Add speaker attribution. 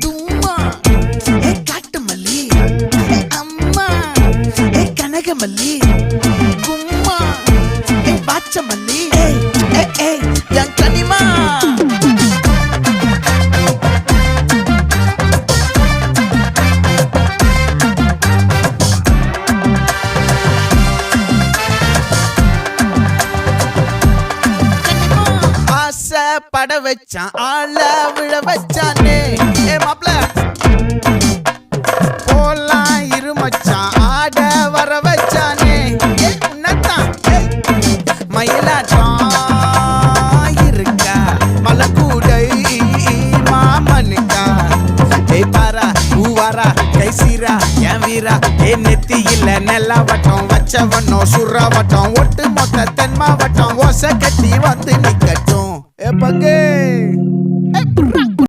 Speaker 1: தும்மா ஏ காட்டு மல்லி ஏ அம்மா ஏ கனகமல்லி கும்மா ஏ பாச்ச மல்லி ஏ என் கனிமா பட வச்சான் ஆள விழ வச்சானே ஏ மாப்ள போலாம் இருமச்சான் ஆட வர வச்சானே ஏ உன்னத்தான் மயிலாட்டம் இருக்கா மலக்கூடை மாமனுக்கா ஏய் பாரா பூவாரா கைசீரா என் வீரா ஏ நெத்தி இல்ல நெல்லா வட்டம் வச்சவனோ சுறா வட்டம் ஒட்டு மொத்த தென் மாவட்டம் ஓசை கட்டி வந்து நிக்கட்டும். É pra quem?